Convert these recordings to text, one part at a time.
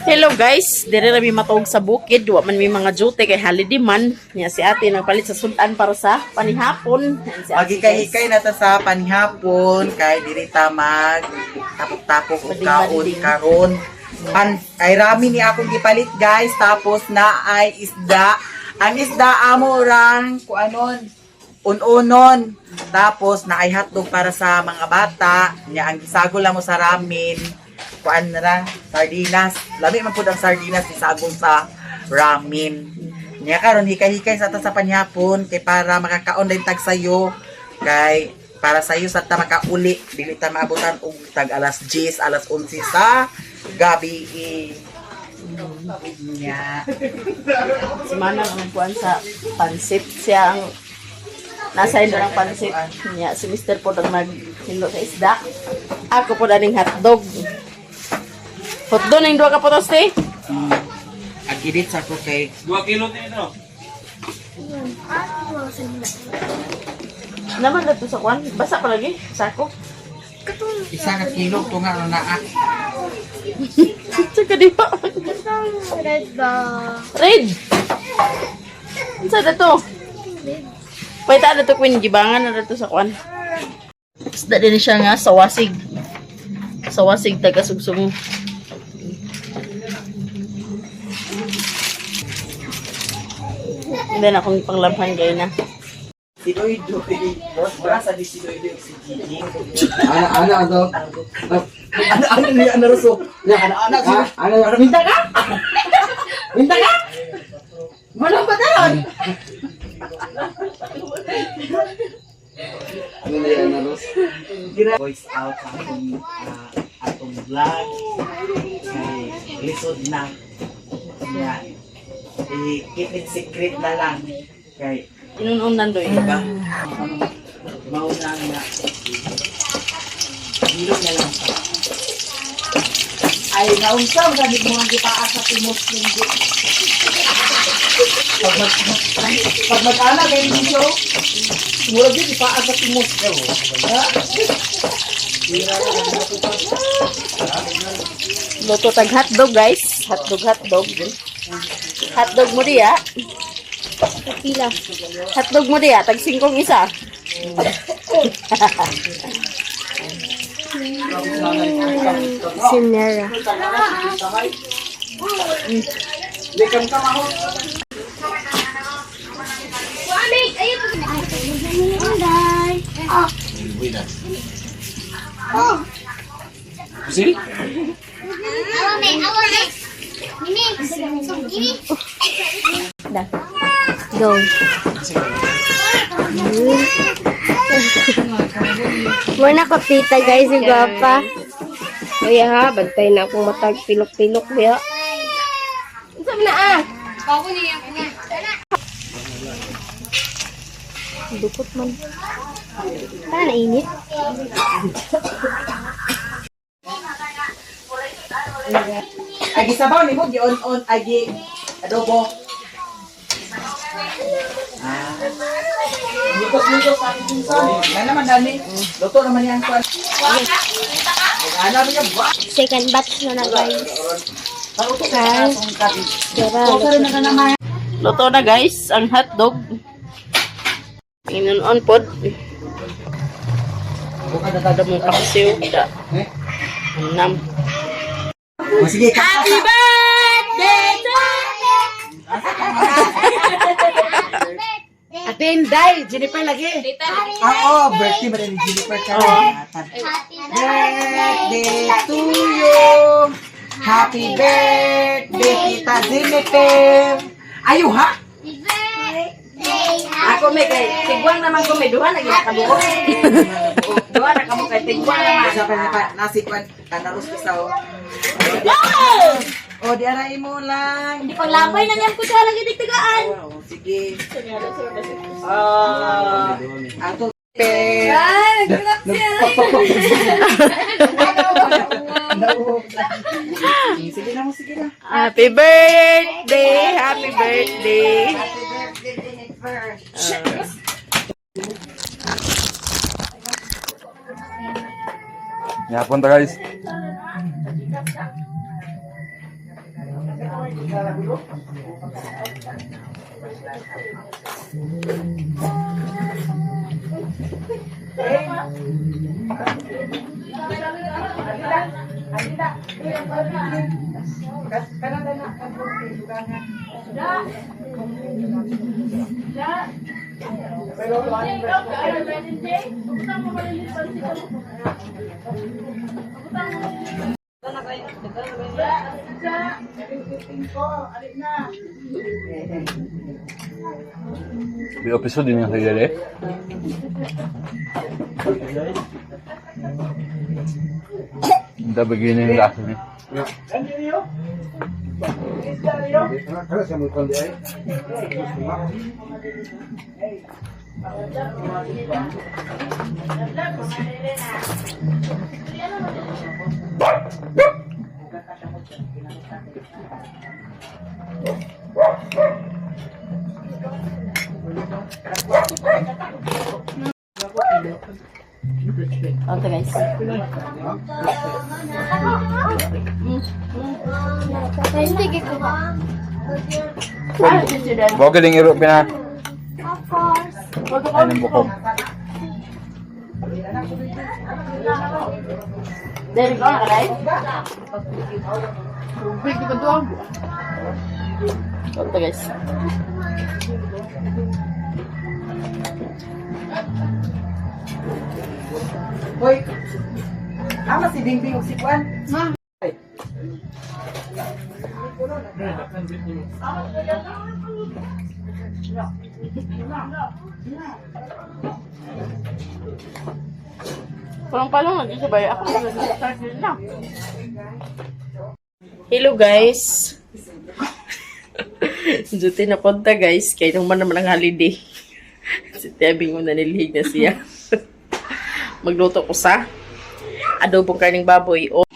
Hello guys, dire na mi matog sa bukid, wa man mi mga duty kay holiday man. Nya si ate nagpalit sa sudan para sa panihapon. Yan si ate, guys. Magikay-hikay na ta sa panihapon kay diri ta mag tapok-tapok og kaon karon. Ay rami ni akong gipalit guys, tapos na ay isda. Ang isda amo rang kuanon unonon. Tapos na ay hotdog para sa mga bata. Nya ang gisagol mo sa ramen. Kuan na lang, sardinas. Lami man pud ang sardinas isagol sa ramen. Nya karon hikay-hikay sa ta sa panhapon kay para makakaon din tag sayo. Kay para sayo sa ta makauli dili ta maabutan og tag alas 10, alas 11 sa gabi. Nya Si Manang ang kuan sa pansit siya ang nasa indo ng pansit. Nya si Mr. po ang maghilo sa isda. Ako po daning hotdog. Hotdog ning duha ka putos ti. agidit sa ko kay 2 kilo din ito. Naman dito sa kuan, basa pa lagi sako. isa ka kilo tunga na naa. Tsaka di pa. Red ba? Red. Unsa dato? Paita na to Queen gibangan na dato sa kuan. Isda din siya nga sa wasig. Sa wasig taga sugsum. Then akong panglabhan gay na. Si Doy-Doy, wala sa di si Doy-Doy si Gigi. Ano ni ano raso? Ya anak-anak Ano minta ka? Minta ka? Walang batalan. ano ni ano ras? Voice out ang atong vlog. Kay lisod na. Kaya keep it secret na lang. Kay Inununan doy. diba? Mauna na. Hilot na lang. Ay, naunsaw sa di mo ang gipaas sa timos hindi. Pag mag-anak kayo dito, mula din ipaas sa timos. Luto tag hotdog guys. Hotdog. Hotdog mo diya. Pila. Hotdog mo diya. Tag 5 isa. Sinera. Likam ka maho. Wamig! Ayun po! Inday! Oh! Oh! Sil? Awame! Mimi! Gini! Dah. Go! Muna ko tita guys, si Guapa. Kuya ha, bantay na akong matag pilok-pilok niya. Saan na ah? Dukot man. Parang nainit. Agi sabaw ni mo, gi-on-on, agi adobo. Lukos sa ating pinsan. Yan naman dami. Luto naman yan. Ano niya ba? Second batch na na guys. Luto ka na itong kabi. Tara, Luto na guys. Ang hotdog. Inunon pod. Kada mong paksiw. Da. Nam. Sige, Happy birthday to Atenday, Jennifer lagi. Oo, birthday ba rin ni Jennifer ka? Birthday to you. Happy birthday, Tita Jennifer. Ayo ha? Ako may kay tigwang naman ko may duha lagi kabuo. Duha na kamo kay tigwang naman. Sa pa nasi kwan kanaros kisaw. O di aray mo lang. Di paglapay na niyan ko siya lagi ditigaan. Oh, sige. Ato sige na mo, sige na. Happy birthday! Happy birthday! Ya, punta guys. May episode din yung kagali. Hindi bagay na yung lasa niya. Ito guys. Hindi ko ba? Bawa galing iro pina. Of course. Ay, ng buko. Dari ko na kalay? Ito guys. Hoy. Ama si Bingbing ug si Kwan. Palong-palong lagi sabay ako nag-start din na. Hello guys. Duty na punta guys. Kaya naman ang holiday. Si Tebing mo nanilhig na siya. Magluto ko sa adobong karning baboy. O,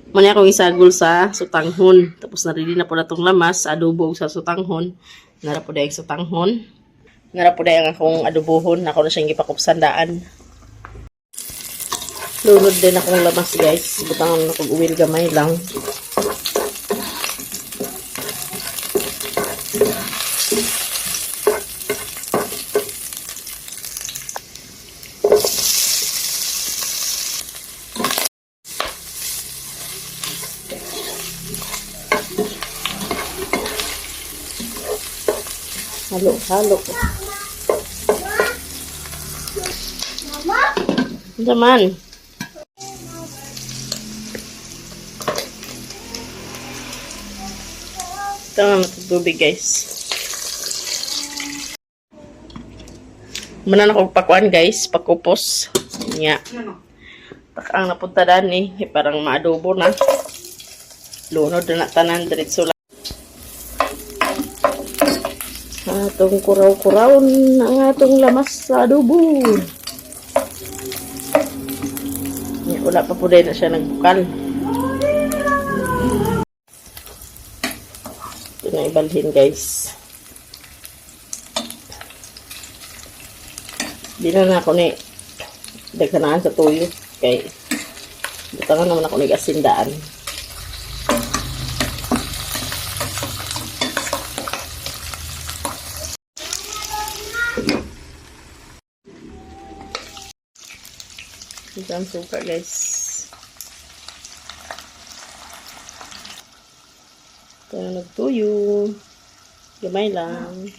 muna akong isagol sa sutanghon. Tapos narili na po na itong lamas sa adobo sa sutanghon. Nara po dahil sutanghon. Nara po dahil akong adobohon. Ako na siyang ipakupsandaan. Lunod din akong lamas guys. Butangan na kong uwil gamay lang. Halo. Mama? Daman. Ito nga matutubig guys. Muna na akong pakuan guys. Pakupos. Nga. Ang napunta daan parang maadobo na. Lunod na tanan. Diretso lang. Atong kuraw-kuraw ang atong lamas sa adobo. Wala pa po din na siya nagbukal. Ito na ibalhin guys. Di na ako ni daghanaan sa tuyo. Kay butangan naman ako ni asindaan. Ito ang suka guys. Ito na nagtuyo. Gamay lang.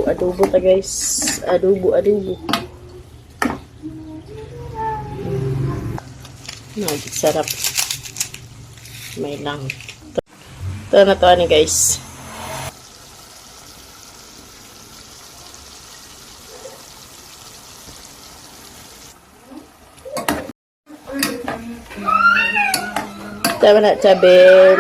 Adobo ta guys. Adobo. Magic sarap. May lang. Ito na to ani guys. Tama na, Chabel.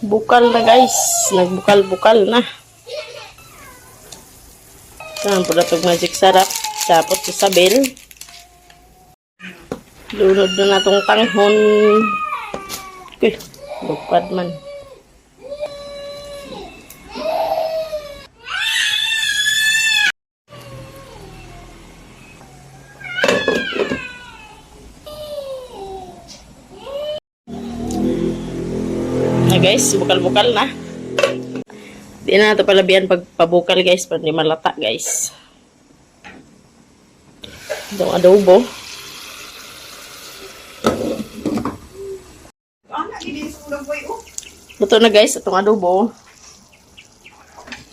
Bukal na guys. Nagbukal-bukal na. Saan po na itong magic sarap. Tapos sa Sabel. Lunod na itong tanghon. Okay. Lupad man. Na guys, bukal-bukal na. Di na ito palabihan pagpabukal guys, para di malata guys. Itong adobo. Luto na guys, itong adobo.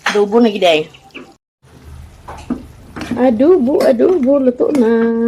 Adobo na giday. Adobo, luto na.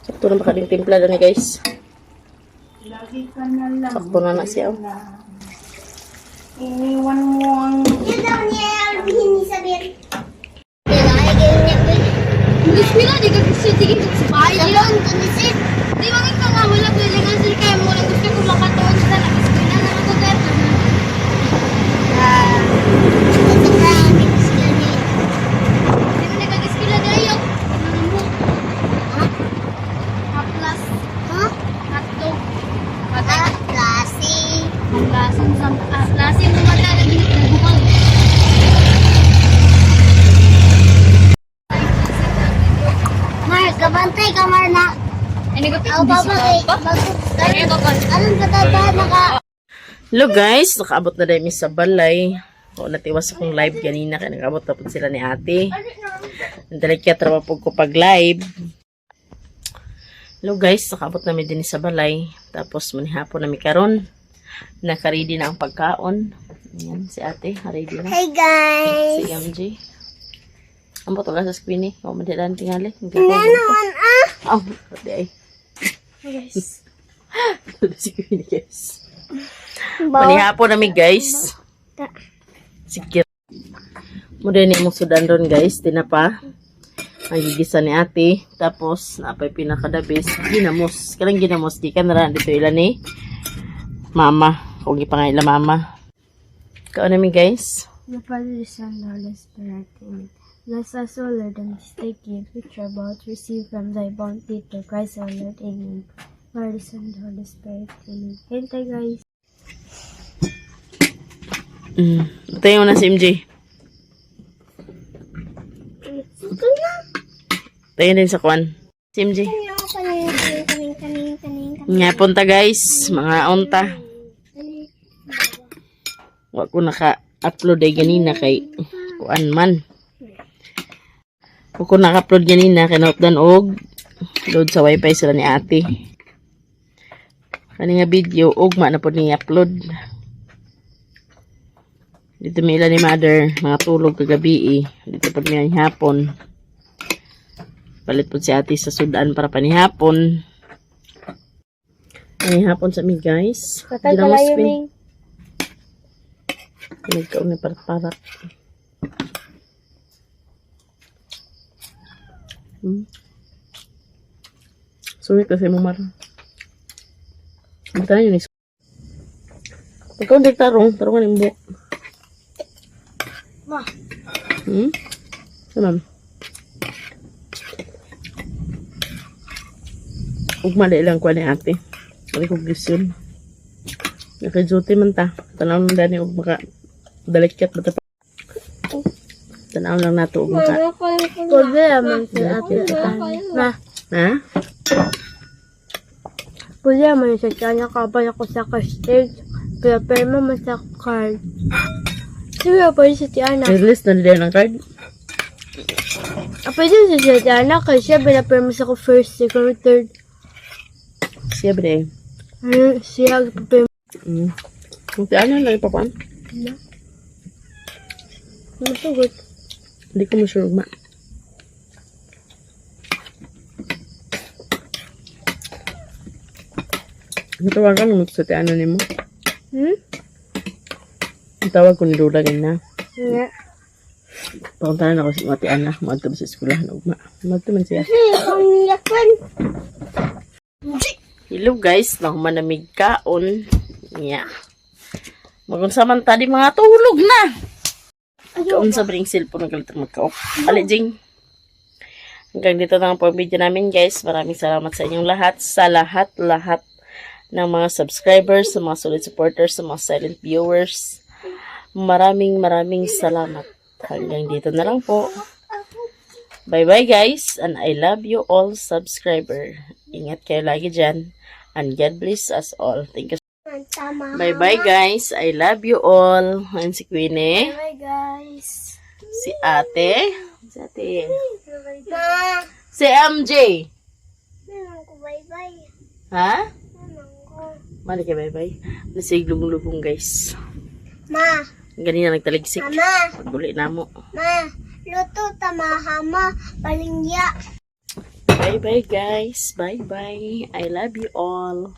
Sakto na baka din timpla na guys. Sakto na siya. Iniwan mo ang... Yun daw niya, hinisabihin. Gusto nila, di ka gusto tigil sa bahay. Dalon, tunisit. Di ba nga nga wala pilingan sila kaya mo lang gusto ko makatuon sa nag-eskwela na nag-ugat. Di mo nag-eskwela dayo. Ano mo? Ha? Haplas. Ha? Hotdog. Klase. Klase mo mata na ginagbukan. Mar, kabantay ka, Mar, na. Ako pa ba kay anong katabahan naka... Hello guys, nakaabot na rin sa balay. O, natiwas akong live ganina kaya nakaabot na po sila ni ate. Nandalikyat raw po ko pag live. Hello guys, nakaabot namin din sa balay. Tapos manihapon namin karon. Nakaready na ang pagkaon. Ayan, si ate, ready na. Hey guys! Si MJ. Ang bato ka sa screen eh. O, madilan tingali. Nanon ah! Oh, pati ay. Guys. Si Queenie guys. Manihapon namin guys. Sige. Muna ni mong sudan ron guys. Tinapa. Ang gigisa ni ate. Tapos, napay pinakadabis. Ginamos. Kalang ginamos. Di ka na dito ilan ni mama. Kung ipangayla mama. Kao namin guys. The Father, the Son, the Holy Spirit. Amen. Bless us, O Lord, and this thy gift which we are about to receive from thy bounty through Christ our Lord. Amen. Father, the Son, the Holy Spirit. Amen. Hintay guys. Ito yung na si MJ. Ito yun din sa kwan. Si MJ. Nga punta guys. Mga onta. Wag ko naka-upload ay ganina kay kuan man. Wag ko naka-upload ganina kay naupdan og load sa wifi sila ni ate. Kani nga video ugma na po ni upload. Dito may ilan ni mother, mga tulog kagabi eh. Dito po may hapon. Palit po si ate sa sudan para panihapon. Panihapon sa mi guys. Katag kalayo ning. Nagkaon na parat-parat. Sorry kasi mo mar. Magtayo ni. Ikaw hindi tarong ang buhok. Ma. Ano? Ugmali lang ko ni ate. Recognition. Nakajuti man ta. Tanaw lang dani og maka dalikyat bata pa. Tanaw lang nato og maka. Pwede naman si ate. Na. Ha? Pwede naman siya kanya kabay ako sa stage. Pero man sa card. Sige, pwede si Tiana. Release na nila ng card. Pwede si Tiana kasi siya pinapermas ako first, second, third. Siya ba eh? Siya pinapermas. Kung si ano lang ipapan? Masugot. Hindi ko masyure ugma. Natawagan mo sa ti ano ni mo? Ang tawag ko ni Lola ganyan na. Nga. Pakuntahan ako si Mati Ana. Maadto ba sa eskwelahan ugma? Maadto man siya. Hello guys, nahumanamig kaon. Yeah. Magunsaman tadi mga tulog na. Kaon sa bring cellphone nagalit magka-off. Alijing. Hanggang dito na ang pang video namin guys. Maraming salamat sa inyong lahat. Sa lahat ng mga subscribers, sa mga solid supporters, sa mga silent viewers. Maraming salamat. Hanggang dito na lang po. Bye-bye guys, and I love you all subscriber. Ingat kayo lagi dyan, and God bless us all. Thank you. Bye-bye guys, I love you all. And si Queenie, Bye guys. si ate, Ma. si MJ. Bye-bye. Ha? Mali ka bye-bye. Nasig lubong-lubong guys. Ma. Ganina nagtaligsik. Mama. Paguli na mo. Ma. Luto tamahama. Palingya. Bye-bye guys. Bye-bye. I love you all.